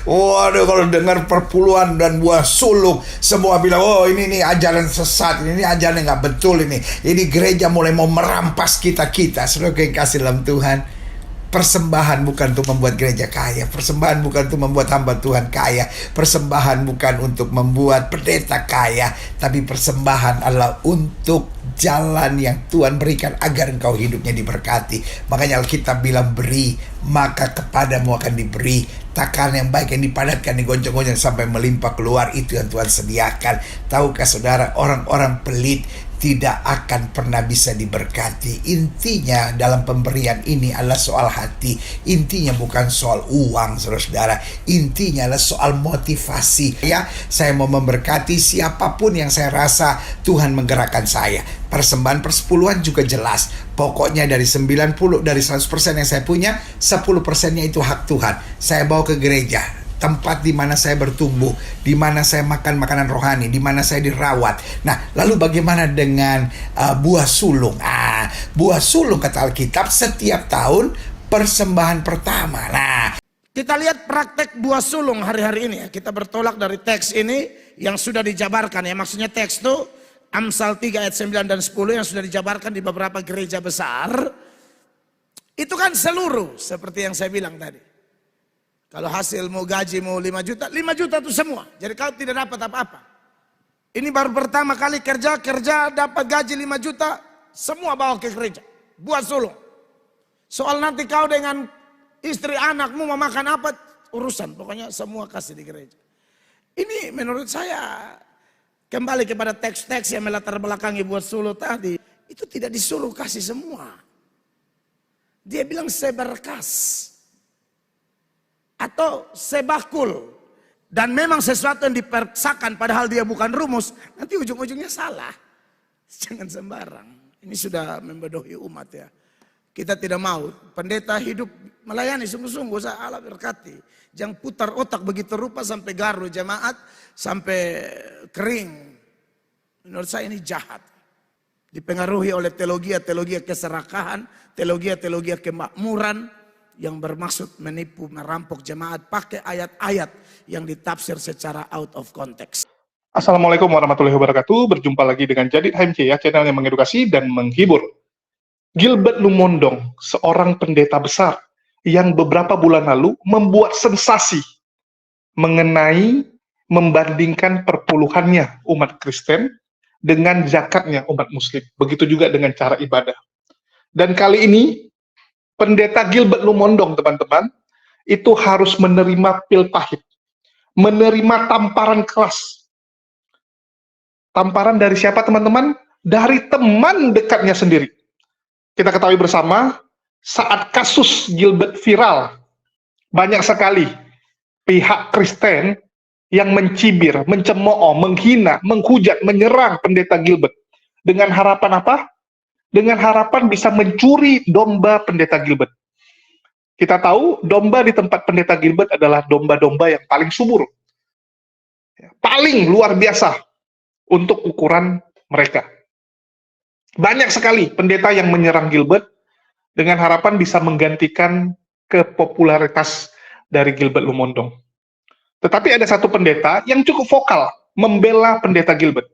Waduh, kalau dengar perpuluhan dan buah sulung, semua bilang, oh ini nih ajaran sesat, ini ajaran yang nggak betul ini. Ini gereja mulai mau merampas kita-kita. Saudara yang kasih dalam Tuhan, persembahan bukan untuk membuat gereja kaya. Persembahan bukan untuk membuat hamba Tuhan kaya. Persembahan bukan untuk membuat pendeta kaya. Tapi persembahan adalah untuk jalan yang Tuhan berikan agar engkau hidupnya diberkati. Makanya Alkitab bilang, beri maka kepadamu akan diberi. Takaran yang baik yang dipadatkan, digoncang-goncang sampai melimpah keluar, itu yang Tuhan sediakan. Tahukah saudara, orang-orang pelit tidak akan pernah bisa diberkati. Intinya dalam pemberian ini adalah soal hati. Intinya bukan soal uang, saudara-saudara. Intinya adalah soal motivasi. Ya, saya mau memberkati siapapun yang saya rasa Tuhan menggerakkan saya. Persembahan persepuluhan juga jelas. Pokoknya dari 90, dari 100% yang saya punya, 10%-nya itu hak Tuhan. Saya bawa ke gereja, tempat di mana saya bertumbuh, di mana saya makan makanan rohani, di mana saya dirawat. Nah, lalu bagaimana dengan buah sulung? Buah sulung kata Alkitab setiap tahun persembahan pertama. Nah, Kita lihat praktek buah sulung hari-hari ini ya. Kita bertolak dari teks ini yang sudah dijabarkan ya. Maksudnya teks itu Amsal 3 ayat 9 dan 10 yang sudah dijabarkan di beberapa gereja besar. Itu kan seluruh seperti yang saya bilang tadi. Kalau hasilmu gajimu 5 juta, 5 juta itu semua. Jadi kau tidak dapat apa-apa. Ini baru pertama kali kerja dapat gaji 5 juta, semua bawa ke gereja. Buat sulung. Soal nanti kau dengan istri anakmu mau makan apa, urusan. Pokoknya semua kasih di gereja. Ini menurut saya, kembali kepada teks-teks yang melatar belakangi buat sulung tadi. Itu tidak disuruh kasih semua. Dia bilang seberkas. Atau sebakul. Dan memang sesuatu yang dipaksakan padahal dia bukan rumus. Nanti ujung-ujungnya salah. Jangan sembarang. Ini sudah membodohi umat ya. Kita tidak mau. Pendeta hidup melayani sungguh-sungguh. Saya Allah berkati. Jangan putar otak begitu rupa sampai garu jemaat. Sampai kering. Menurut saya ini jahat. Dipengaruhi oleh teologi keserakahan. Teologi kemakmuran. Yang bermaksud menipu, merampok jemaat. Pakai ayat-ayat yang ditafsir secara out of context. Assalamualaikum warahmatullahi wabarakatuh. Berjumpa lagi dengan Jadid HMC ya, channel yang mengedukasi dan menghibur. Gilbert Lumondong, seorang pendeta besar yang beberapa bulan lalu membuat sensasi mengenai membandingkan perpuluhannya umat Kristen dengan zakatnya umat Muslim. Begitu juga dengan cara ibadah. Dan kali ini pendeta Gilbert Lumondong, teman-teman, itu harus menerima pil pahit, menerima tamparan keras. Tamparan dari siapa, teman-teman? Dari teman dekatnya sendiri. Kita ketahui bersama, saat kasus Gilbert viral, banyak sekali pihak Kristen yang mencibir, mencemooh, menghina, menghujat, menyerang pendeta Gilbert. Dengan harapan apa? Dengan harapan bisa mencuri domba pendeta Gilbert. Kita tahu domba di tempat pendeta Gilbert adalah domba-domba yang paling subur. Paling luar biasa untuk ukuran mereka. Banyak sekali pendeta yang menyerang Gilbert dengan harapan bisa menggantikan kepopularitas dari Gilbert Lumondong. Tetapi ada satu pendeta yang cukup vokal membela pendeta Gilbert.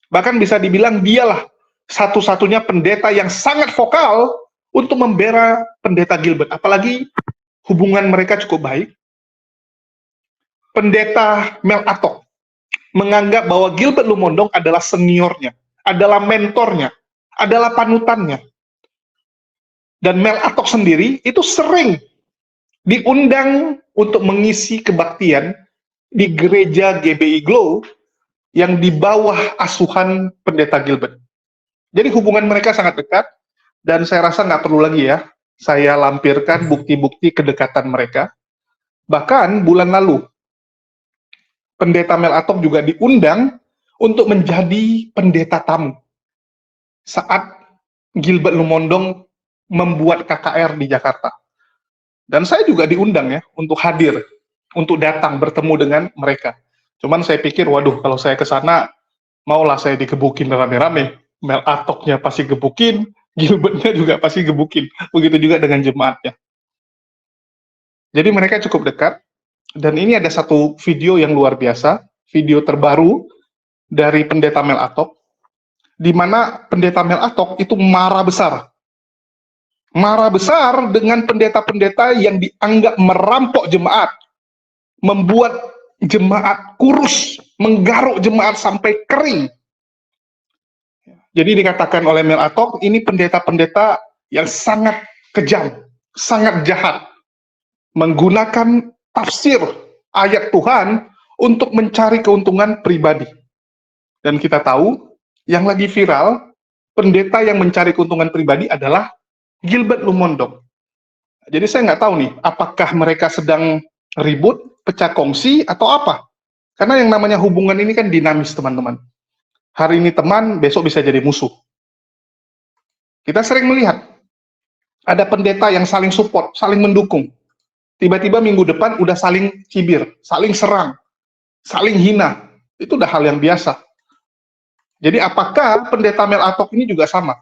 Bahkan bisa dibilang dialah satu-satunya pendeta yang sangat vokal untuk membela pendeta Gilbert. Apalagi hubungan mereka cukup baik. Pendeta Mel Atok menganggap bahwa Gilbert Lumondong adalah seniornya, adalah mentornya, adalah panutannya. Dan Mel Atok sendiri itu sering diundang untuk mengisi kebaktian di gereja GBI Glow yang di bawah asuhan pendeta Gilbert. Jadi hubungan mereka sangat dekat, dan saya rasa nggak perlu lagi ya saya lampirkan bukti-bukti kedekatan mereka. Bahkan bulan lalu, pendeta Mel Atok juga diundang untuk menjadi pendeta tamu saat Gilbert Lumondong membuat KKR di Jakarta. Dan saya juga diundang ya untuk hadir, untuk datang bertemu dengan mereka. Cuman saya pikir, waduh, kalau saya ke sana, maulah saya dikebukin rame-rame. Mel Atoknya pasti gebukin, Gilbertnya juga pasti gebukin. Begitu juga dengan jemaatnya. Jadi mereka cukup dekat. Dan ini ada satu video yang luar biasa, video terbaru dari Pendeta Mel Atok, di mana Pendeta Mel Atok itu marah besar dengan pendeta-pendeta yang dianggap merampok jemaat, membuat jemaat kurus, menggaruk jemaat sampai kering. Jadi dikatakan oleh Mel Atok, ini pendeta-pendeta yang sangat kejam, sangat jahat, menggunakan tafsir ayat Tuhan untuk mencari keuntungan pribadi. Dan kita tahu, yang lagi viral, pendeta yang mencari keuntungan pribadi adalah Gilbert Lumondok. Jadi saya nggak tahu nih, apakah mereka sedang ribut, pecah kongsi, atau apa? Karena yang namanya hubungan ini kan dinamis, teman-teman. Hari ini teman, besok bisa jadi musuh. Kita sering melihat, ada pendeta yang saling support, saling mendukung. Tiba-tiba minggu depan udah saling cibir, saling serang, saling hina. Itu udah hal yang biasa. Jadi apakah pendeta Mel Atok ini juga sama?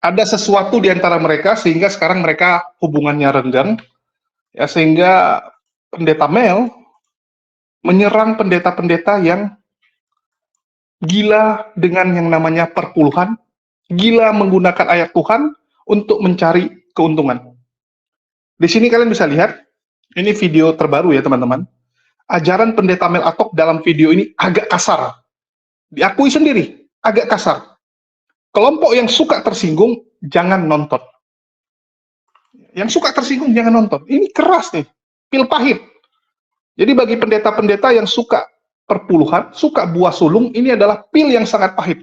Ada sesuatu di antara mereka sehingga sekarang mereka hubungannya renggang, ya, sehingga pendeta Mel menyerang pendeta-pendeta yang gila dengan yang namanya perpuluhan, gila menggunakan ayat Tuhan untuk mencari keuntungan. Di sini kalian bisa lihat, ini video terbaru ya teman-teman. Ajaran pendeta Mel Atok dalam video ini agak kasar. Diakui sendiri, agak kasar. Kelompok yang suka tersinggung, jangan nonton. Yang suka tersinggung, jangan nonton. Ini keras nih, pil pahit. Jadi bagi pendeta-pendeta yang suka perpuluhan, suka buah sulung, ini adalah pil yang sangat pahit.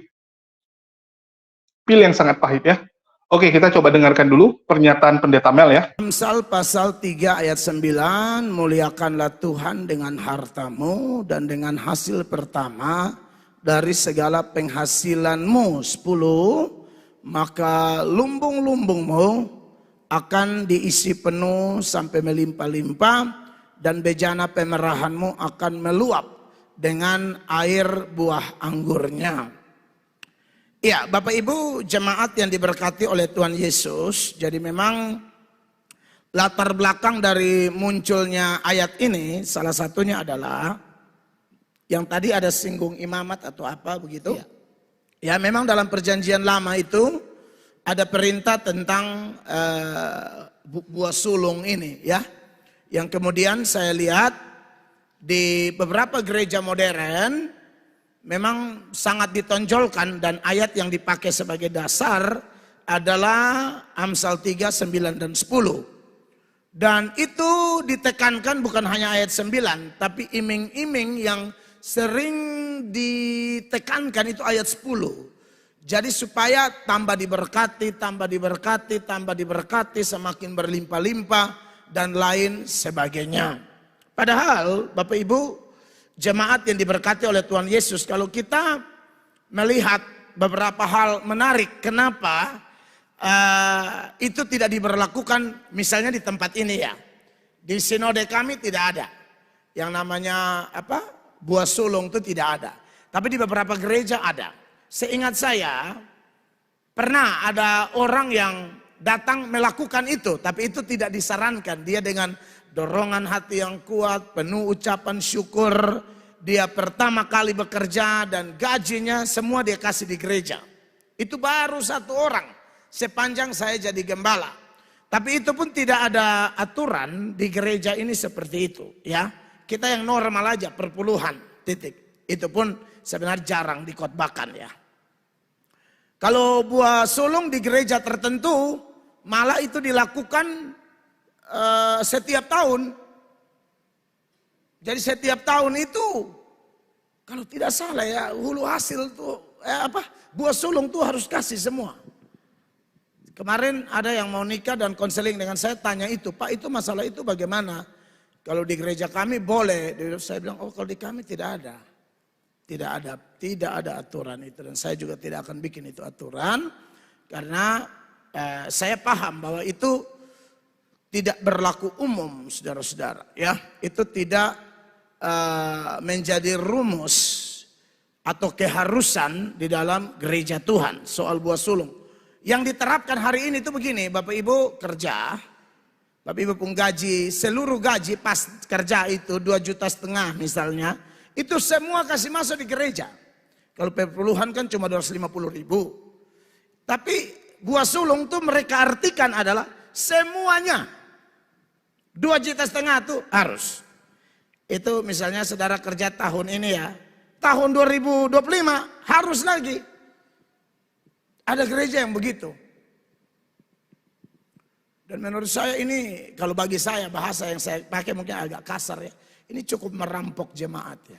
Pil yang sangat pahit ya. Oke, kita coba dengarkan dulu pernyataan pendeta Mel ya. Amsal pasal 3 ayat 9, muliakanlah Tuhan dengan hartamu dan dengan hasil pertama dari segala penghasilanmu. 10, maka lumbung-lumbungmu akan diisi penuh sampai melimpah-limpah dan bejana pemerahanmu akan meluap dengan air buah anggurnya. Ya, Bapak Ibu jemaat yang diberkati oleh Tuhan Yesus, jadi memang latar belakang dari munculnya ayat ini salah satunya adalah yang tadi ada singgung imamat atau apa begitu. Ya, memang dalam perjanjian lama itu ada perintah tentang buah sulung ini ya. Yang kemudian saya lihat di beberapa gereja modern memang sangat ditonjolkan dan ayat yang dipakai sebagai dasar adalah Amsal 3, 9 dan 10. Dan itu ditekankan bukan hanya ayat 9, tapi iming-iming yang sering ditekankan itu ayat 10. Jadi supaya tambah diberkati, tambah diberkati, tambah diberkati, semakin berlimpah-limpah dan lain sebagainya. Padahal Bapak Ibu jemaat yang diberkati oleh Tuhan Yesus, kalau kita melihat beberapa hal menarik, kenapa itu tidak diberlakukan misalnya di tempat ini ya. Di sinode kami tidak ada yang namanya buah sulung, itu tidak ada. Tapi di beberapa gereja ada. Seingat saya pernah ada orang yang datang melakukan itu, tapi itu tidak disarankan. Dia dengan dorongan hati yang kuat, penuh ucapan syukur, dia pertama kali bekerja dan gajinya semua dia kasih di gereja. Itu baru satu orang sepanjang saya jadi gembala. Tapi itu pun tidak ada aturan di gereja ini seperti itu ya. Kita yang normal aja perpuluhan, titik. Itu pun sebenarnya jarang dikhotbahkan ya. Kalau buah sulung di gereja tertentu malah itu dilakukan setiap tahun. Jadi setiap tahun itu kalau tidak salah ya hulu hasil tuh buah sulung tuh harus kasih semua. Kemarin ada yang mau nikah dan konseling dengan saya, tanya itu, Pak itu masalah itu bagaimana? Kalau di gereja kami boleh. Saya bilang, oh kalau di kami tidak ada. Tidak ada aturan itu. Dan saya juga tidak akan bikin itu aturan. Karena saya paham bahwa itu tidak berlaku umum, saudara-saudara. Ya, itu tidak menjadi rumus atau keharusan di dalam gereja Tuhan soal buah sulung. Yang diterapkan hari ini itu begini, Bapak Ibu kerja, Bapak Ibu pun gaji, seluruh gaji pas kerja itu 2,5 juta misalnya, itu semua kasih masuk di gereja. Kalau perpuluhan kan cuma 250.000. Tapi buah sulung tuh mereka artikan adalah semuanya 2,5 juta tuh harus. Itu misalnya saudara kerja tahun ini ya, tahun 2025 harus lagi. Ada gereja yang begitu. Dan menurut saya ini, kalau bagi saya bahasa yang saya pakai mungkin agak kasar ya. Ini cukup merampok jemaat ya.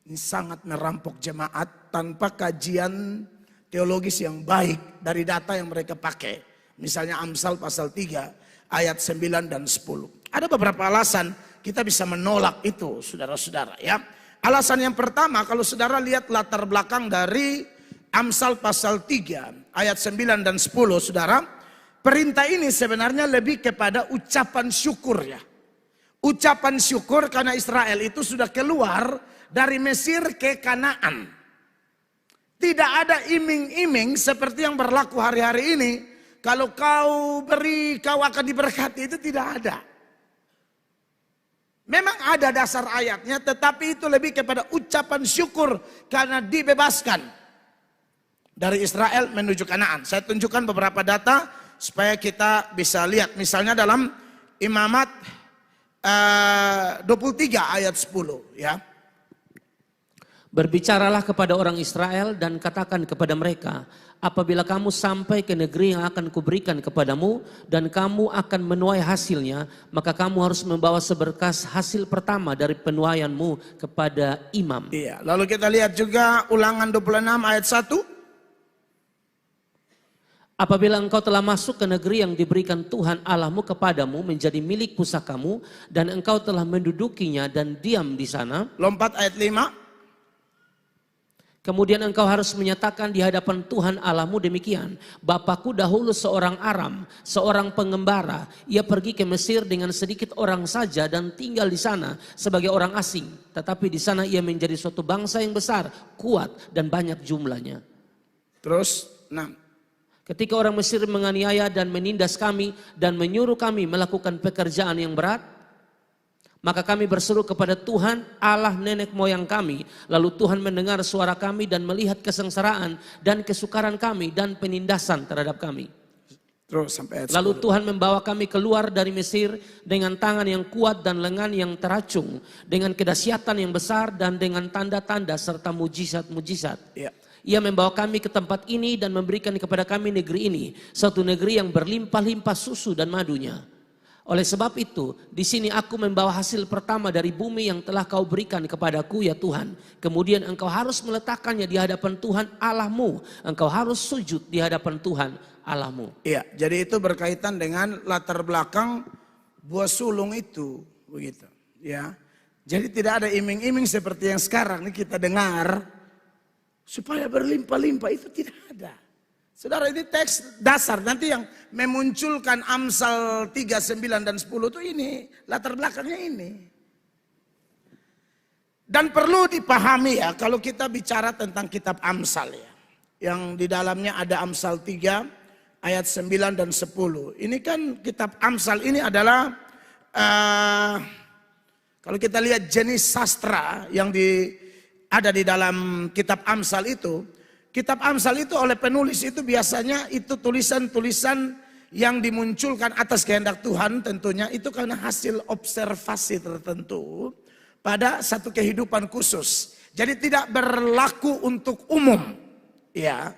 Ini sangat merampok jemaat tanpa kajian teologis yang baik dari data yang mereka pakai. Misalnya Amsal pasal 3 ayat 9 dan 10. Ada beberapa alasan kita bisa menolak itu saudara-saudara ya. Alasan yang pertama, kalau saudara lihat latar belakang dari Amsal pasal 3 ayat 9 dan 10 saudara. Perintah ini sebenarnya lebih kepada ucapan syukur ya. Ucapan syukur karena Israel itu sudah keluar dari Mesir ke Kanaan. Tidak ada iming-iming seperti yang berlaku hari-hari ini. Kalau kau beri, kau akan diberkati, itu tidak ada. Memang ada dasar ayatnya, tetapi itu lebih kepada ucapan syukur karena dibebaskan dari Israel menuju Kanaan. Saya tunjukkan beberapa data supaya kita bisa lihat. Misalnya dalam Imamat 23 ayat 10 ya. Berbicaralah kepada orang Israel dan katakan kepada mereka, apabila kamu sampai ke negeri yang akan kuberikan kepadamu dan kamu akan menuai hasilnya, maka kamu harus membawa seberkas hasil pertama dari penuaianmu kepada imam. Iya, lalu kita lihat juga Ulangan 26 ayat 1. Apabila engkau telah masuk ke negeri yang diberikan Tuhan Allahmu kepadamu menjadi milik pusakamu dan engkau telah mendudukinya dan diam di sana. Lompat ayat 5. Kemudian engkau harus menyatakan di hadapan Tuhan Allahmu demikian. Bapakku dahulu seorang Aram, seorang pengembara. Ia pergi ke Mesir dengan sedikit orang saja dan tinggal di sana sebagai orang asing. Tetapi di sana ia menjadi suatu bangsa yang besar, kuat dan banyak jumlahnya. Terus 6. Ketika orang Mesir menganiaya dan menindas kami dan menyuruh kami melakukan pekerjaan yang berat, maka kami berseru kepada Tuhan Allah nenek moyang kami. Lalu Tuhan mendengar suara kami dan melihat kesengsaraan dan kesukaran kami dan penindasan terhadap kami. Terus sampai ayat 10. Lalu Tuhan membawa kami keluar dari Mesir dengan tangan yang kuat dan lengan yang teracung, dengan kedahsyatan yang besar dan dengan tanda-tanda serta mujizat-mujizat. Ya. Ia membawa kami ke tempat ini dan memberikan kepada kami negeri ini, suatu negeri yang berlimpah-limpah susu dan madunya. Oleh sebab itu, di sini aku membawa hasil pertama dari bumi yang telah kau berikan kepadaku ya Tuhan. Kemudian engkau harus meletakkannya di hadapan Tuhan Allahmu. Engkau harus sujud di hadapan Tuhan Allahmu. Iya, jadi itu berkaitan dengan latar belakang buah sulung itu, begitu. Ya, jadi tidak ada iming-iming seperti yang sekarang ini kita dengar supaya berlimpah-limpah, itu tidak ada. Saudara, ini teks dasar nanti yang memunculkan Amsal 3, 9 dan 10 itu ini, latar belakangnya ini. Dan perlu dipahami ya, kalau kita bicara tentang kitab Amsal ya, yang di dalamnya ada Amsal 3 ayat 9 dan 10. Ini kan kitab Amsal ini adalah kalau kita lihat jenis sastra yang ada di dalam kitab Amsal itu. Kitab Amsal itu oleh penulis itu biasanya itu tulisan-tulisan yang dimunculkan atas kehendak Tuhan tentunya. Itu karena hasil observasi tertentu pada satu kehidupan khusus. Jadi tidak berlaku untuk umum. Ya.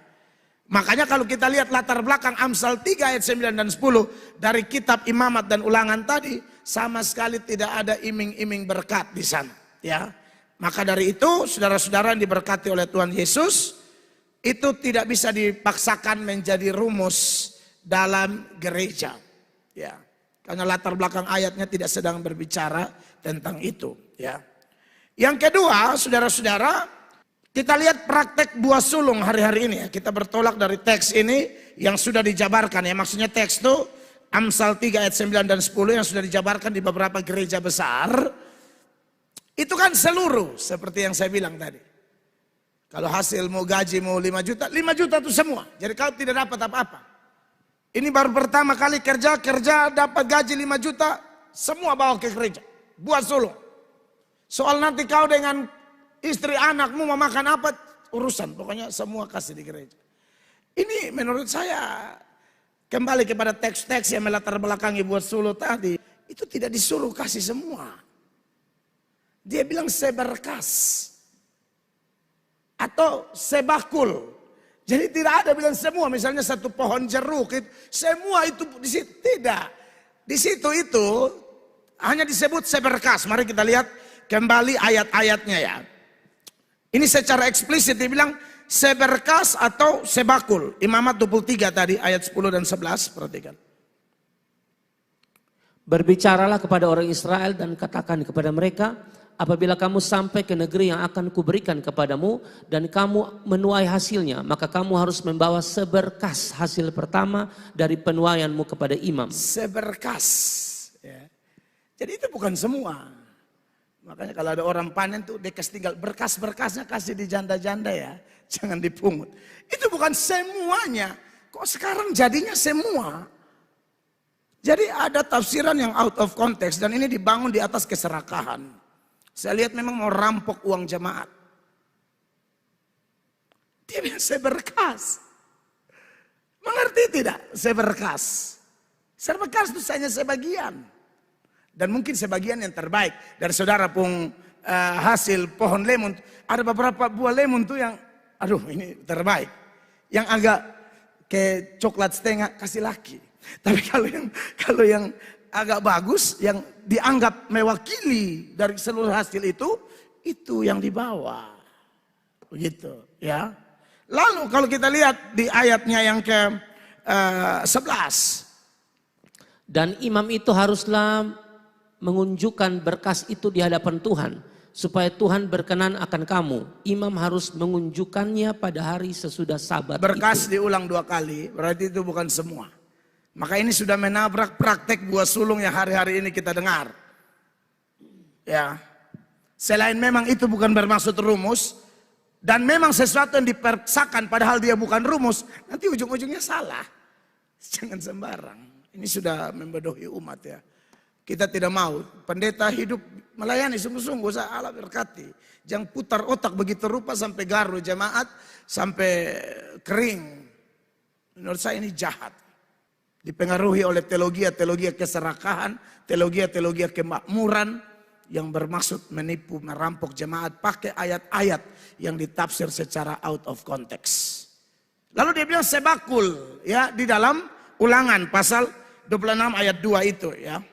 Makanya kalau kita lihat latar belakang Amsal 3 ayat 9 dan 10 dari kitab Imamat dan Ulangan tadi, sama sekali tidak ada iming-iming berkat di sana. Ya. Maka dari itu saudara-saudara yang diberkati oleh Tuhan Yesus, itu tidak bisa dipaksakan menjadi rumus dalam gereja. Ya. Karena latar belakang ayatnya tidak sedang berbicara tentang itu. Ya. Yang kedua, saudara-saudara, kita lihat praktek buah sulung hari-hari ini. Ya. Kita bertolak dari teks ini yang sudah dijabarkan. Ya. Maksudnya teks itu Amsal 3 ayat 9 dan 10 yang sudah dijabarkan di beberapa gereja besar. Itu kan seluruh seperti yang saya bilang tadi. Kalau hasilmu gajimu 5 juta, 5 juta itu semua. Jadi kau tidak dapat apa-apa. Ini baru pertama kali kerja dapat gaji 5 juta, semua bawa ke gereja, buat sulung. Soal nanti kau dengan istri anakmu mau makan apa, urusan, pokoknya semua kasih di gereja. Ini menurut saya, kembali kepada teks-teks yang melatar belakangi buat sulung tadi, itu tidak disuruh kasih semua. Dia bilang seberkas atau sebakul. Jadi tidak ada bilang semua, misalnya satu pohon jeruk, semua itu di situ tidak. Di situ itu hanya disebut seberkas. Mari kita lihat kembali ayat-ayatnya ya. Ini secara eksplisit dibilang seberkas atau sebakul. Imamat 23 tadi ayat 10 dan 11, perhatikan. Berbicaralah kepada orang Israel dan katakan kepada mereka, apabila kamu sampai ke negeri yang akan kuberikan kepadamu dan kamu menuai hasilnya, maka kamu harus membawa seberkas hasil pertama dari penuaianmu kepada imam. Seberkas. Ya. Jadi itu bukan semua. Makanya kalau ada orang panen tuh dia kasih tinggal berkas-berkasnya kasih di janda-janda ya. Jangan dipungut. Itu bukan semuanya. Kok sekarang jadinya semua? Jadi ada tafsiran yang out of context dan ini dibangun di atas keserakahan. Saya lihat memang mau rampok uang jemaat. Dia bilang seberkas. Mengerti tidak seberkas? Seberkas itu hanya sebagian. Dan mungkin sebagian yang terbaik. Dari saudara pun hasil pohon lemon. Ada beberapa buah lemon tuh yang aduh ini terbaik. Yang agak kayak coklat setengah kasih laki. Tapi kalau yang agak bagus, yang dianggap mewakili dari seluruh hasil itu yang dibawa. Begitu ya. Lalu kalau kita lihat di ayatnya yang ke 11. Dan imam itu haruslah mengunjukkan berkas itu di hadapan Tuhan, supaya Tuhan berkenan akan kamu. Imam harus mengunjukkannya pada hari sesudah Sabat. Berkas itu diulang 2 kali, berarti itu bukan semua. Maka ini sudah menabrak praktek buah sulung yang hari-hari ini kita dengar. Ya. Selain memang itu bukan bermaksud rumus, dan memang sesuatu yang dipaksakan padahal dia bukan rumus, nanti ujung-ujungnya salah. Jangan sembarang. Ini sudah membodohi umat ya. Kita tidak mau. Pendeta hidup melayani sungguh-sungguh, saya Allah berkati. Jangan putar otak begitu rupa sampai garu jemaat, sampai kering. Menurut saya ini jahat. Dipengaruhi oleh teologi keserakahan, teologi kemakmuran yang bermaksud menipu, merampok jemaat pakai ayat-ayat yang ditafsir secara out of context. Lalu dia bilang sebakul ya di dalam Ulangan pasal 26 ayat 2 itu ya.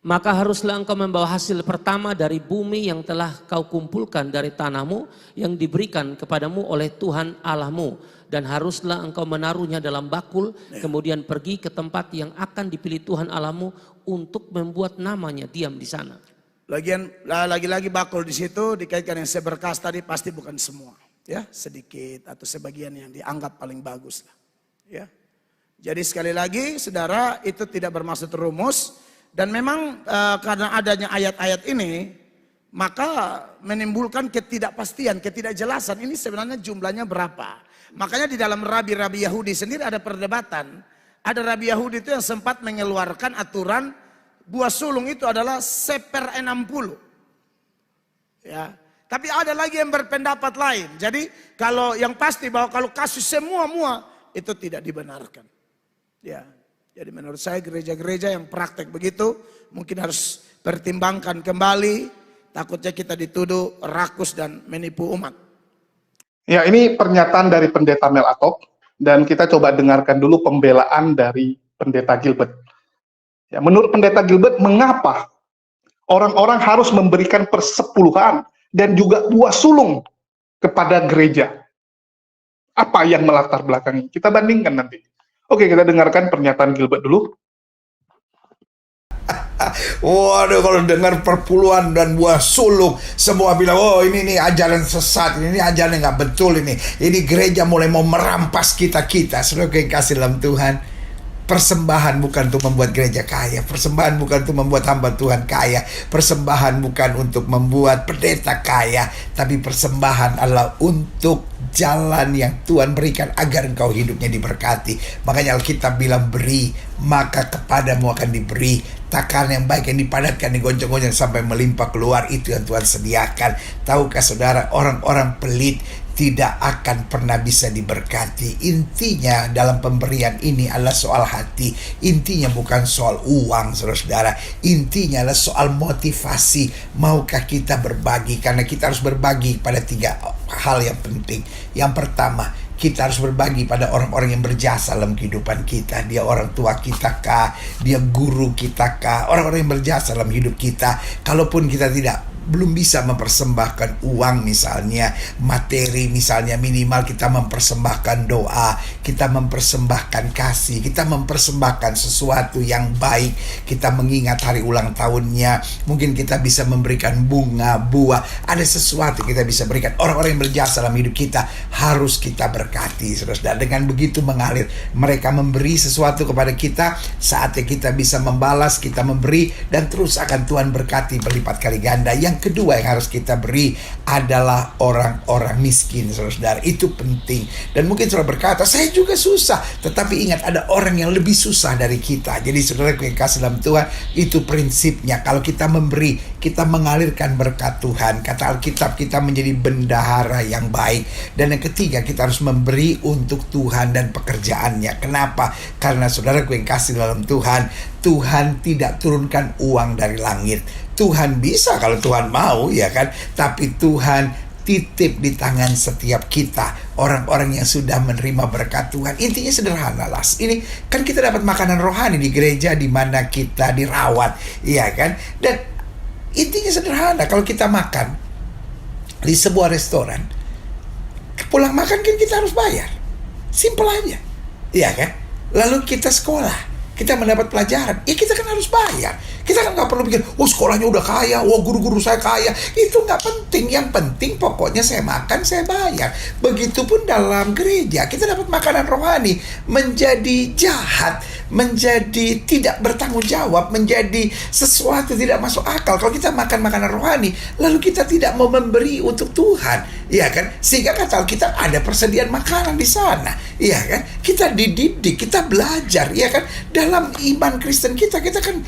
Maka haruslah engkau membawa hasil pertama dari bumi yang telah kau kumpulkan dari tanahmu yang diberikan kepadamu oleh Tuhan Allahmu. Dan haruslah engkau menaruhnya dalam bakul, kemudian pergi ke tempat yang akan dipilih Tuhan Allahmu untuk membuat namanya diam di sana. Lagi-lagi bakul di situ dikaitkan yang seberkas tadi pasti bukan semua. Ya, sedikit atau sebagian yang dianggap paling bagus lah. Ya. Jadi sekali lagi saudara, itu tidak bermaksud rumus. Dan memang karena adanya ayat-ayat ini, maka menimbulkan ketidakpastian, ketidakjelasan. Ini sebenarnya jumlahnya berapa. Makanya di dalam rabi-rabi Yahudi sendiri ada perdebatan. Ada rabi Yahudi itu yang sempat mengeluarkan aturan buah sulung itu adalah 1/60. Ya. Tapi ada lagi yang berpendapat lain. Jadi kalau yang pasti bahwa kalau kasus semua itu tidak dibenarkan. Ya. Jadi menurut saya gereja-gereja yang praktek begitu mungkin harus pertimbangkan kembali. Takutnya kita dituduh rakus dan menipu umat. Ya, ini pernyataan dari Pendeta Mel Atok dan kita coba dengarkan dulu pembelaan dari Pendeta Gilbert. Ya, menurut Pendeta Gilbert, mengapa orang-orang harus memberikan persepuluhan dan juga buah sulung kepada gereja? Apa yang melatar belakangi? Kita bandingkan nanti. Oke, kita dengarkan pernyataan Gilbert dulu. Waduh, kalau dengar perpuluhan dan buah sulung, semua bilang, oh ini nih ajaran sesat, ini ajaran nggak betul ini. Ini gereja mulai mau merampas kita. Saudara yang kasih dalam Tuhan. Persembahan bukan untuk membuat gereja kaya, persembahan bukan untuk membuat hamba Tuhan kaya, persembahan bukan untuk membuat pendeta kaya, tapi persembahan adalah untuk jalan yang Tuhan berikan agar engkau hidupnya diberkati. Makanya Alkitab bilang, beri maka kepadamu akan diberi, takaran yang baik yang dipadatkan, digoncang-goncang sampai melimpah keluar, itu yang Tuhan sediakan. Tahukah saudara, orang-orang pelit tidak akan pernah bisa diberkati. Intinya dalam pemberian ini adalah soal hati. Intinya bukan soal uang, saudara-saudara. Intinya adalah soal motivasi. Maukah kita berbagi? Karena kita harus berbagi pada 3 hal yang penting. Yang pertama, kita harus berbagi pada orang-orang yang berjasa dalam kehidupan kita. Dia orang tua kita kah? Dia guru kita kah? Orang-orang yang berjasa dalam hidup kita. Kalaupun kita belum bisa mempersembahkan uang misalnya, materi misalnya, minimal kita mempersembahkan doa, kita mempersembahkan kasih, kita mempersembahkan sesuatu yang baik, kita mengingat hari ulang tahunnya, mungkin kita bisa memberikan bunga, buah, ada sesuatu kita bisa berikan. Orang-orang yang berjasa dalam hidup kita harus kita berkati, saudara. Dengan begitu mengalir, mereka memberi sesuatu kepada kita, saatnya kita bisa membalas, kita memberi, dan terus akan Tuhan berkati berlipat kali ganda. Yang kedua yang harus kita beri adalah orang-orang miskin, saudara. Itu penting. Dan mungkin saudara berkata, saya juga susah. Tetapi ingat, ada orang yang lebih susah dari kita. Jadi saudara yang kasih dalam Tuhan, itu prinsipnya. Kalau kita memberi, kita mengalirkan berkat Tuhan. Kata Alkitab, kita menjadi bendahara yang baik. Dan yang ketiga, kita harus memberi untuk Tuhan dan pekerjaannya. Kenapa? Karena saudara yang kasih dalam Tuhan, Tuhan tidak turunkan uang dari langit. Tuhan bisa kalau Tuhan mau, ya kan? Tapi Tuhan titip di tangan setiap kita, orang-orang yang sudah menerima berkat Tuhan. Intinya sederhana lah. Ini kan kita dapat makanan rohani di gereja di mana kita dirawat, ya kan? Dan intinya sederhana, kalau kita makan di sebuah restoran, pulang makan kan kita harus bayar. Simpel aja, ya kan? Lalu kita sekolah, kita mendapat pelajaran, ya kita kan harus bayar. Kita kan gak perlu pikir, oh sekolahnya udah kaya, oh guru-guru saya kaya. Itu gak penting. Yang penting pokoknya saya makan, saya bayar. Begitupun dalam gereja, kita dapat makanan rohani. Menjadi jahat, menjadi tidak bertanggung jawab, menjadi sesuatu tidak masuk akal kalau kita makan makanan rohani, lalu kita tidak mau memberi untuk Tuhan, ya kan? Sehingga kata Alkitab ada persediaan makanan di sana, ya kan? Kita dididik, kita belajar, ya kan? Dalam iman Kristen kita kan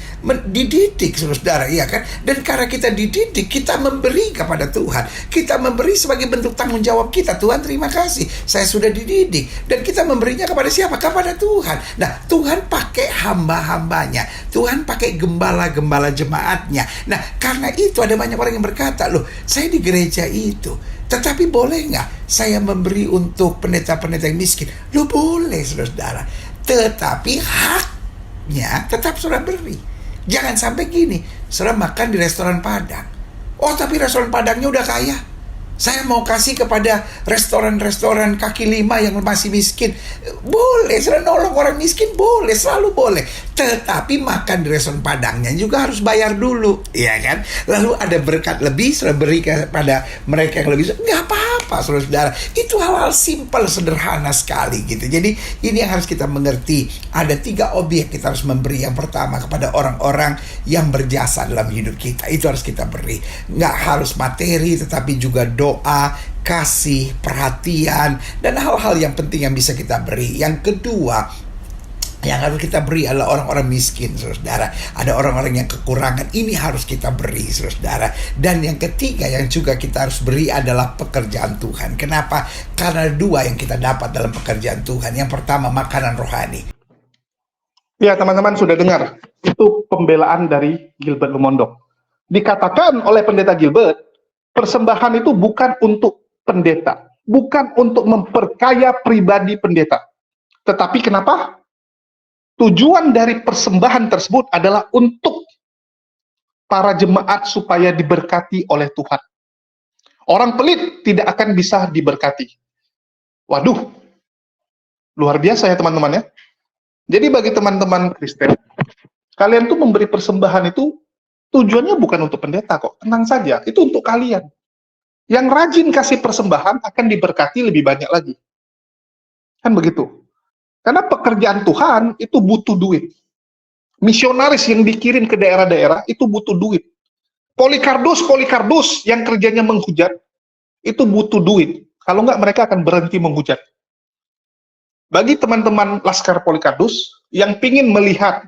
dididik, saudara, ya kan? Dan karena kita dididik, kita memberi kepada Tuhan. Kita memberi sebagai bentuk tanggung jawab kita. Tuhan, terima kasih, saya sudah dididik. Dan kita memberinya kepada siapa? Kepada Tuhan. Nah, Tuhan pakai hamba-hambanya. Tuhan pakai gembala-gembala jemaatnya. Nah, karena itu ada banyak orang yang berkata, loh, saya di gereja itu, tetapi boleh nggak saya memberi untuk pendeta-pendeta yang miskin? Loh, boleh, saudara. Tetapi haknya tetap saudara beri. Jangan sampai gini, saudara makan di restoran Padang. Oh, tapi restoran Padangnya udah kaya. Saya mau kasih kepada restoran-restoran kaki lima yang masih miskin. Boleh, saudara nolong orang miskin, boleh, selalu boleh. Tetapi makan di restoran Padangnya juga harus bayar dulu, ya kan? Lalu ada berkat lebih, saudara beri kepada mereka yang lebih. Nggak apa-apa, saudara. Itu hal-hal simpel, sederhana sekali gitu. Jadi ini yang harus kita mengerti. Ada 3 objek kita harus memberi. Yang pertama kepada orang-orang yang berjasa dalam hidup kita. Itu harus kita beri. Nggak harus materi, tetapi juga doa, kasih, perhatian, dan hal-hal yang penting yang bisa kita beri. Yang kedua yang harus kita beri adalah orang-orang miskin, saudara. Ada orang-orang yang kekurangan, ini harus kita beri, saudara. Dan yang ketiga yang juga kita harus beri adalah pekerjaan Tuhan. Kenapa? Karena 2 yang kita dapat dalam pekerjaan Tuhan. Yang pertama, makanan rohani. Ya, teman-teman sudah dengar, itu pembelaan dari Gilbert Lumondok. Dikatakan oleh pendeta Gilbert, persembahan itu bukan untuk pendeta, bukan untuk memperkaya pribadi pendeta. Tetapi kenapa? Tujuan dari persembahan tersebut adalah untuk para jemaat supaya diberkati oleh Tuhan. Orang pelit tidak akan bisa diberkati. Waduh, luar biasa ya teman-teman ya. Jadi bagi teman-teman Kristen, kalian tuh memberi persembahan itu tujuannya bukan untuk pendeta kok. Tenang saja, itu untuk kalian. Yang rajin kasih persembahan akan diberkati lebih banyak lagi. Kan begitu. Karena pekerjaan Tuhan itu butuh duit. Misionaris yang dikirim ke daerah-daerah itu butuh duit. Polikardus yang kerjanya menghujat itu butuh duit. Kalau enggak mereka akan berhenti menghujat. Bagi teman-teman Laskar Polikardus yang pingin melihat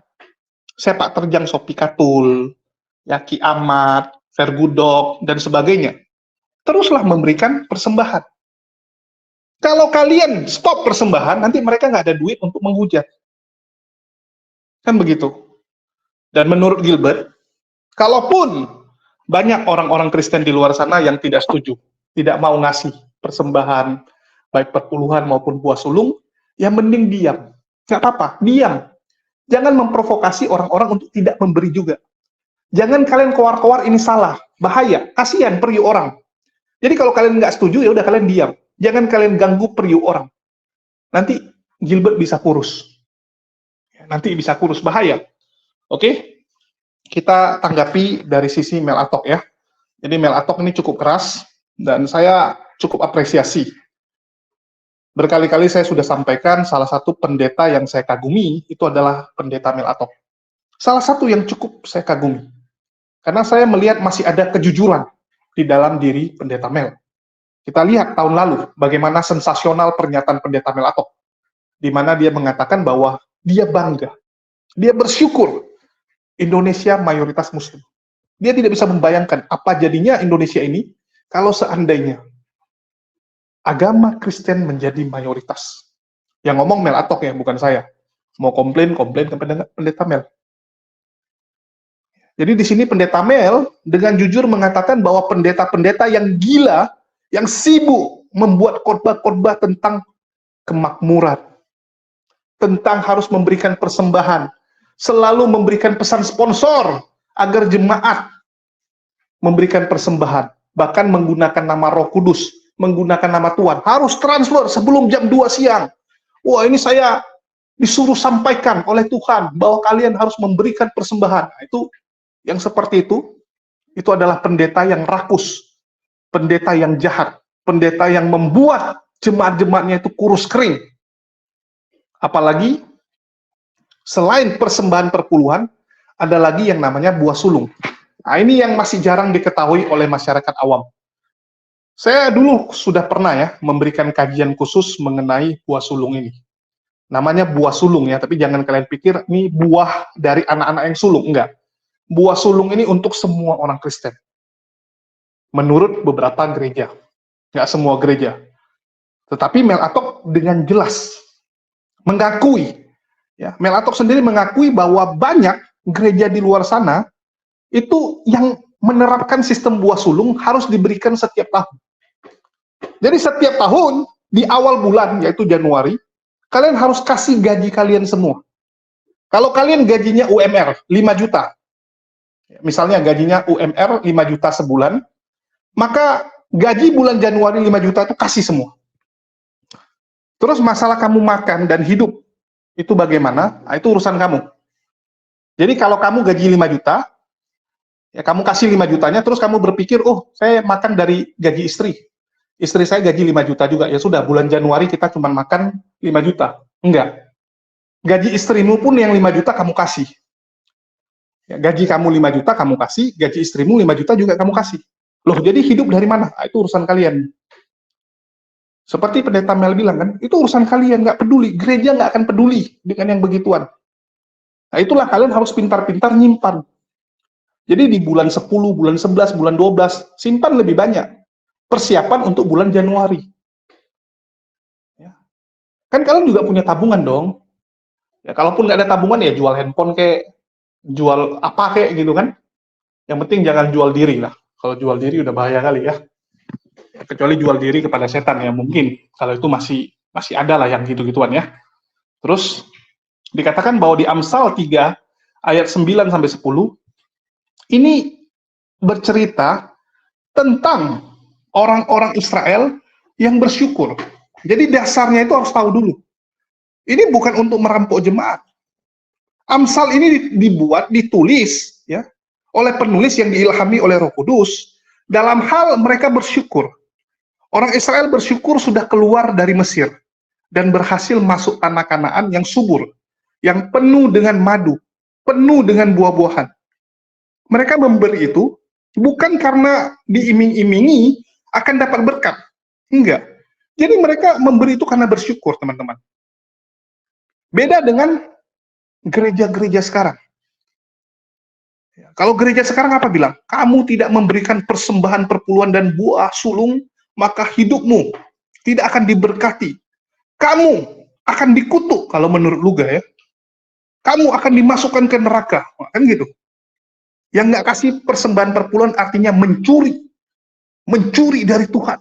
sepak terjang Sophie Katul, Yaki Ahmad, Vergudok, dan sebagainya, teruslah memberikan persembahan. Kalau kalian stop persembahan, nanti mereka nggak ada duit untuk menghujat. Kan begitu. Dan menurut Gilbert, kalaupun banyak orang-orang Kristen di luar sana yang tidak setuju, tidak mau ngasih persembahan, baik perpuluhan maupun buah sulung, ya mending diam. Nggak apa-apa, diam. Jangan memprovokasi orang-orang untuk tidak memberi juga. Jangan kalian keluar-keluar ini salah, bahaya, kasihan periuk orang. Jadi kalau kalian nggak setuju, ya udah kalian diam. Jangan kalian ganggu periuk orang. Nanti Gilbert bisa kurus. Nanti bisa kurus, bahaya. Oke? Kita tanggapi dari sisi Mel Atok ya. Jadi Mel Atok ini cukup keras, dan saya cukup apresiasi. Berkali-kali saya sudah sampaikan, salah satu pendeta yang saya kagumi, itu adalah pendeta Mel Atok. Salah satu yang cukup saya kagumi. Karena saya melihat masih ada kejujuran di dalam diri pendeta Mel. Kita lihat tahun lalu bagaimana sensasional pernyataan pendeta Mel Atok, di mana dia mengatakan bahwa dia bangga, dia bersyukur Indonesia mayoritas Muslim. Dia tidak bisa membayangkan apa jadinya Indonesia ini kalau seandainya agama Kristen menjadi mayoritas. Yang ngomong Mel Atok ya, bukan saya. Mau komplain ke pendeta Mel. Jadi di sini pendeta Mel dengan jujur mengatakan bahwa pendeta-pendeta yang gila, yang sibuk membuat khotbah-khotbah tentang kemakmuran, tentang harus memberikan persembahan, selalu memberikan pesan sponsor agar jemaat memberikan persembahan, bahkan menggunakan nama Roh Kudus, menggunakan nama Tuhan, harus transfer sebelum jam 2 siang. Wah, ini saya disuruh sampaikan oleh Tuhan bahwa kalian harus memberikan persembahan. Nah, itu yang seperti itu adalah pendeta yang rakus, pendeta yang jahat, pendeta yang membuat jemaat-jemaatnya itu kurus kering. Apalagi selain persembahan perpuluhan, ada lagi yang namanya buah sulung. Nah, ini yang masih jarang diketahui oleh masyarakat awam. Saya dulu sudah pernah ya memberikan kajian khusus mengenai buah sulung ini. Namanya buah sulung ya, tapi jangan kalian pikir ini buah dari anak-anak yang sulung, enggak. Buah sulung ini untuk semua orang Kristen. Menurut beberapa gereja, nggak semua gereja. Tetapi Mel Atok dengan jelas mengakui, ya, Mel Atok sendiri mengakui bahwa banyak gereja di luar sana itu yang menerapkan sistem buah sulung harus diberikan setiap tahun. Jadi setiap tahun di awal bulan, yaitu Januari, kalian harus kasih gaji kalian semua. Kalau kalian gajinya UMR 5 juta, misalnya gajinya UMR 5 juta sebulan, maka gaji bulan Januari 5 juta itu kasih semua. Terus masalah kamu makan dan hidup, itu bagaimana? Nah, itu urusan kamu. Jadi kalau kamu gaji 5 juta, ya kamu kasih 5 jutanya, terus kamu berpikir, oh saya makan dari gaji istri. Istri saya gaji 5 juta juga, ya sudah bulan Januari kita cuma makan 5 juta. Enggak. Gaji istrimu pun yang 5 juta kamu kasih. Ya, gaji kamu 5 juta kamu kasih, gaji istrimu 5 juta juga kamu kasih. Loh, jadi hidup dari mana? Nah, itu urusan kalian. Seperti pendeta Mel bilang kan, itu urusan kalian, nggak peduli. Gereja nggak akan peduli dengan yang begituan. Nah, itulah kalian harus pintar-pintar nyimpan. Jadi di bulan 10, bulan 11, bulan 12, simpan lebih banyak. Persiapan untuk bulan Januari. Ya. Kan kalian juga punya tabungan dong. Ya, kalaupun nggak ada tabungan ya jual handphone kayak, jual apa kayak gitu kan. Yang penting jangan jual diri lah. Kalau jual diri udah bahaya kali ya. Kecuali jual diri kepada setan ya mungkin. Kalau itu masih ada lah yang gitu-gituan ya. Terus dikatakan bahwa di Amsal 3 ayat 9 sampai 10 ini bercerita tentang orang-orang Israel yang bersyukur. Jadi dasarnya itu harus tahu dulu. Ini bukan untuk merampok jemaat. Amsal ini ditulis ya oleh penulis yang diilhami oleh Roh Kudus dalam hal mereka bersyukur. Orang Israel bersyukur sudah keluar dari Mesir. dan berhasil masuk tanah Kanaan yang subur, yang penuh dengan madu, penuh dengan buah-buahan. Mereka memberi itu bukan karena diiming-imingi akan dapat berkat. Enggak. Jadi mereka memberi itu karena bersyukur, teman-teman. Beda dengan gereja-gereja sekarang. Kalau gereja sekarang apa bilang? Kamu tidak memberikan persembahan perpuluhan dan buah sulung, maka hidupmu tidak akan diberkati. Kamu akan dikutuk, kalau menurut Luga ya. Kamu akan dimasukkan ke neraka. Kan gitu. Yang nggak kasih persembahan perpuluhan artinya mencuri. Mencuri dari Tuhan.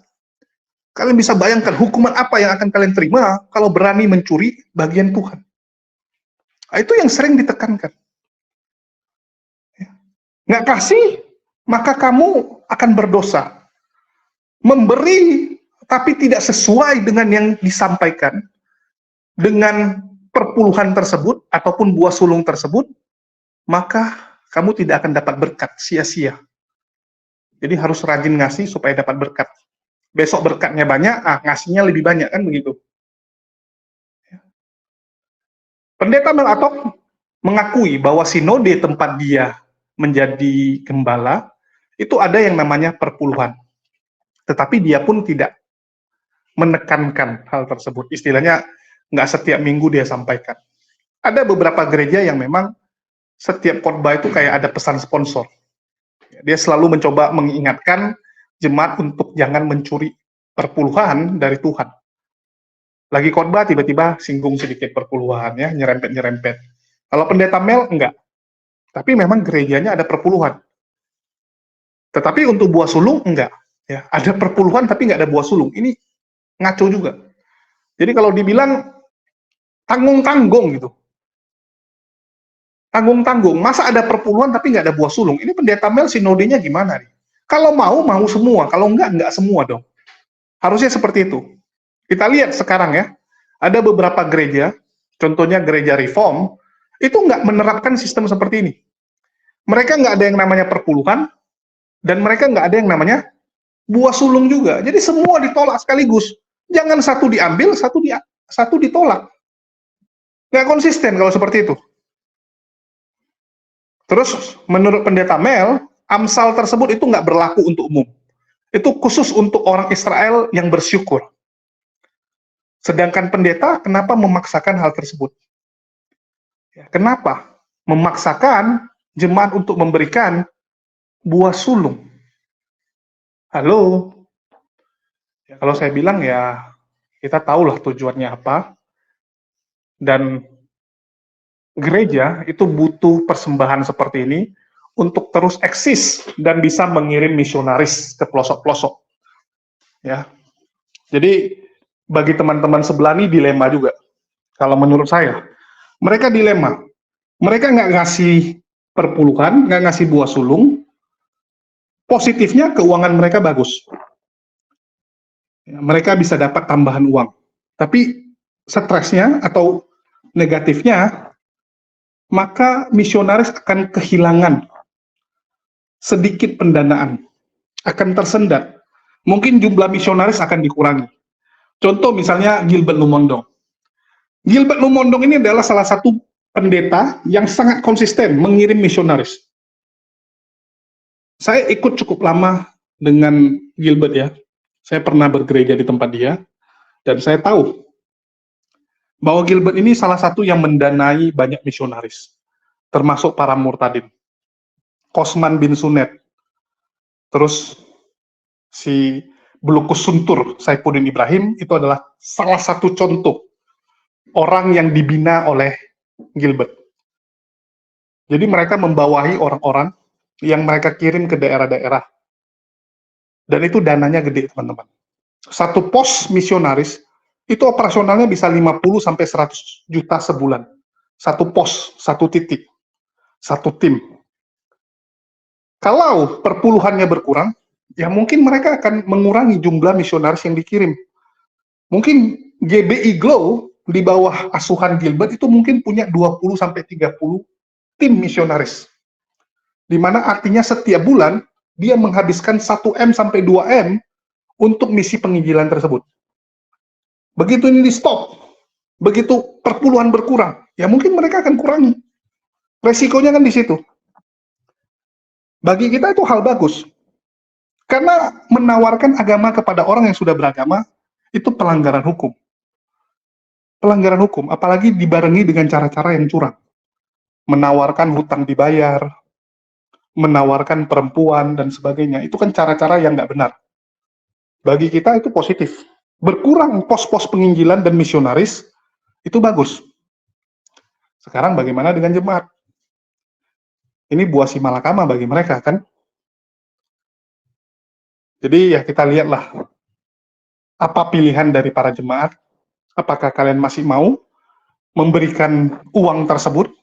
Kalian bisa bayangkan hukuman apa yang akan kalian terima kalau berani mencuri bagian Tuhan. Nah, itu yang sering ditekankan. Nggak kasih, maka kamu akan berdosa. Memberi, tapi tidak sesuai dengan yang disampaikan, dengan perpuluhan tersebut, ataupun buah sulung tersebut, maka kamu tidak akan dapat berkat, sia-sia. Jadi harus rajin ngasih supaya dapat berkat. Besok berkatnya banyak, ngasihnya lebih banyak, kan begitu. Pendeta Mel Atok mengakui bahwa sinode tempat dia menjadi gembala, itu ada yang namanya perpuluhan. Tetapi dia pun tidak menekankan hal tersebut. Istilahnya, nggak setiap minggu dia sampaikan. Ada beberapa gereja yang memang setiap khotbah itu kayak ada pesan sponsor. Dia selalu mencoba mengingatkan jemaat untuk jangan mencuri perpuluhan dari Tuhan. Lagi khotbah tiba-tiba singgung sedikit perpuluhan, ya, nyerempet-nyerempet. Kalau pendeta Mel, enggak. Tapi memang gerejanya ada perpuluhan. Tetapi untuk buah sulung, enggak. Ya, ada perpuluhan tapi enggak ada buah sulung. Ini ngaco juga. Jadi kalau dibilang tanggung-tanggung gitu. Tanggung-tanggung. Masa ada perpuluhan tapi enggak ada buah sulung? Ini pendeta Mel sinodenya gimana nih? Kalau mau semua. Kalau enggak semua dong. Harusnya seperti itu. Kita lihat sekarang ya. Ada beberapa gereja, contohnya gereja Reform, itu nggak menerapkan sistem seperti ini. Mereka nggak ada yang namanya perpuluhan, dan mereka nggak ada yang namanya buah sulung juga. Jadi semua ditolak sekaligus. Jangan satu diambil, satu ditolak. Nggak konsisten kalau seperti itu. Terus, menurut pendeta Mel, Amsal tersebut itu nggak berlaku untuk umum. Itu khusus untuk orang Israel yang bersyukur. Sedangkan pendeta, kenapa memaksakan hal tersebut? Kenapa? Memaksakan jemaat untuk memberikan buah sulung. Halo? Ya, kalau saya bilang ya, kita tahulah tujuannya apa. Dan gereja itu butuh persembahan seperti ini untuk terus eksis dan bisa mengirim misionaris ke pelosok-pelosok. Ya. Jadi bagi teman-teman sebelah ini dilema juga. Kalau menurut saya, mereka dilema. Mereka nggak ngasih perpuluhan, nggak ngasih buah sulung. Positifnya keuangan mereka bagus. Ya, mereka bisa dapat tambahan uang. Tapi stresnya atau negatifnya, maka misionaris akan kehilangan sedikit pendanaan, akan tersendat. Mungkin jumlah misionaris akan dikurangi. Contoh misalnya Gilbert Lumondong. Gilbert Lumondong ini adalah salah satu pendeta yang sangat konsisten mengirim misionaris. Saya ikut cukup lama dengan Gilbert ya. Saya pernah bergereja di tempat dia, dan saya tahu bahwa Gilbert ini salah satu yang mendanai banyak misionaris, termasuk para murtadin. Kosman bin Sunet, terus si Belukus Suntur, Saifuddin Ibrahim, itu adalah salah satu contoh orang yang dibina oleh Gilbert. Jadi mereka membawahi orang-orang yang mereka kirim ke daerah-daerah. Dan itu dananya gede, teman-teman. Satu pos misionaris, itu operasionalnya bisa 50-100 juta sebulan. Satu pos, satu titik, satu tim. Kalau perpuluhannya berkurang, ya mungkin mereka akan mengurangi jumlah misionaris yang dikirim. Mungkin GBI Glow di bawah asuhan Gilbert itu mungkin punya 20-30 tim misionaris. Di mana artinya setiap bulan dia menghabiskan 1 M sampai 2 M untuk misi penginjilan tersebut. Begitu ini di stop, begitu perpuluhan berkurang, ya mungkin mereka akan kurangi. Resikonya kan di situ. Bagi kita itu hal bagus. Karena menawarkan agama kepada orang yang sudah beragama, itu pelanggaran hukum. Pelanggaran hukum, apalagi dibarengi dengan cara-cara yang curang. Menawarkan hutang dibayar, menawarkan perempuan, dan sebagainya. Itu kan cara-cara yang nggak benar. Bagi kita itu positif. Berkurang pos-pos penginjilan dan misionaris, itu bagus. Sekarang bagaimana dengan jemaat? Ini buah si malakama bagi mereka, kan? Jadi ya kita lihatlah, apa pilihan dari para jemaat. Apakah kalian masih mau memberikan uang tersebut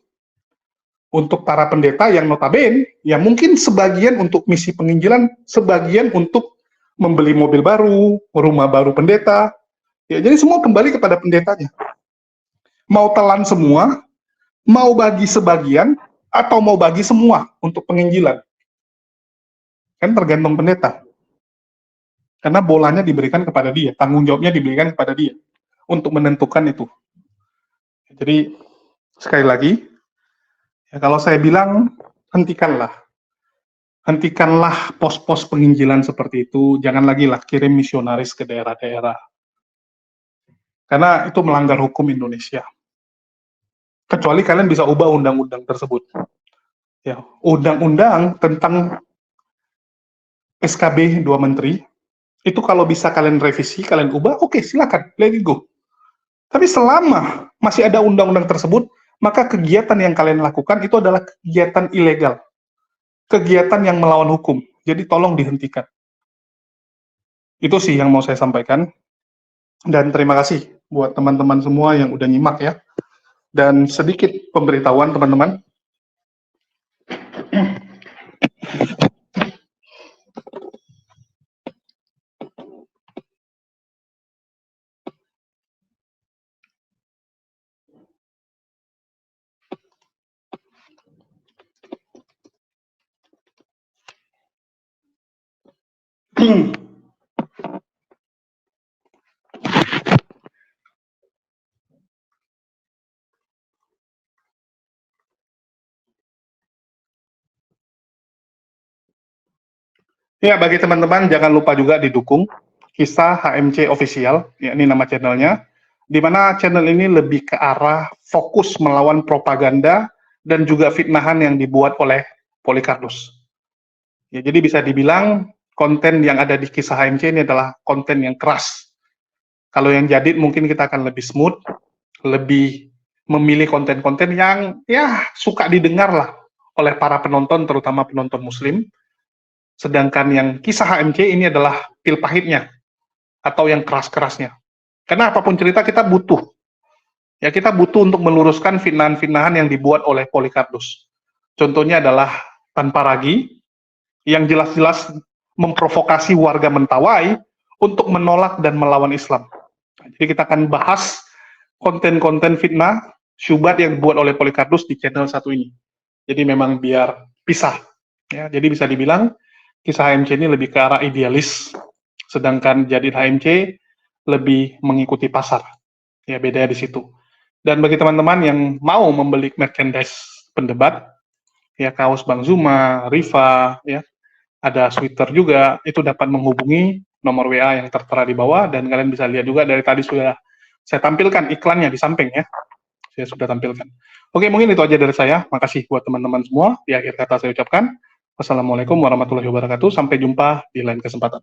untuk para pendeta yang notabene, ya mungkin sebagian untuk misi penginjilan, sebagian untuk membeli mobil baru, rumah baru pendeta. Ya, jadi semua kembali kepada pendetanya. Mau telan semua, mau bagi sebagian, atau mau bagi semua untuk penginjilan. Kan tergantung pendeta. Karena bolanya diberikan kepada dia, tanggung jawabnya diberikan kepada dia untuk menentukan itu. Jadi sekali lagi, ya kalau saya bilang hentikanlah pos-pos penginjilan seperti itu, jangan lagi lah kirim misionaris ke daerah-daerah. Karena itu melanggar hukum Indonesia. Kecuali kalian bisa ubah undang-undang tersebut. Ya, undang-undang tentang SKB 2 Menteri, itu kalau bisa kalian revisi, kalian ubah, oke, silakan, let it go. Tapi selama masih ada undang-undang tersebut, maka kegiatan yang kalian lakukan itu adalah kegiatan ilegal. Kegiatan yang melawan hukum. Jadi tolong dihentikan. Itu sih yang mau saya sampaikan. Dan terima kasih buat teman-teman semua yang udah nyimak ya. Dan sedikit pemberitahuan teman-teman. Ya, bagi teman-teman jangan lupa juga didukung Kisah HMC Official, ya ini nama channelnya, di mana channel ini lebih ke arah fokus melawan propaganda dan juga fitnahan yang dibuat oleh Polycarpus. Ya, jadi bisa dibilang konten yang ada di Kisah HMC ini adalah konten yang keras. Kalau yang jadid mungkin kita akan lebih smooth, lebih memilih konten-konten yang ya suka didengar lah oleh para penonton, terutama penonton Muslim. Sedangkan yang Kisah HMC ini adalah pil pahitnya atau yang keras-kerasnya. Karena apapun cerita kita butuh. Ya kita butuh untuk meluruskan fitnahan-fitnahan yang dibuat oleh Polycarpus. Contohnya adalah tanpa ragi yang jelas-jelas memprovokasi warga Mentawai untuk menolak dan melawan Islam. Jadi kita akan bahas konten-konten fitnah syubhat yang dibuat oleh Polycarpus di channel satu ini. Jadi memang biar pisah. Ya, jadi bisa dibilang Kisah HMC ini lebih ke arah idealis, sedangkan Jadid HMC lebih mengikuti pasar. Ya, beda di situ. Dan bagi teman-teman yang mau membeli merchandise pendebat, ya kaos Bang Zuma, Rifa, ya, ada sweater juga, itu dapat menghubungi nomor WA yang tertera di bawah, dan kalian bisa lihat juga dari tadi sudah saya tampilkan iklannya di samping ya. Saya sudah tampilkan. Oke, mungkin itu aja dari saya. Makasih buat teman-teman semua. Di akhir kata saya ucapkan, wassalamualaikum warahmatullahi wabarakatuh. Sampai jumpa di lain kesempatan.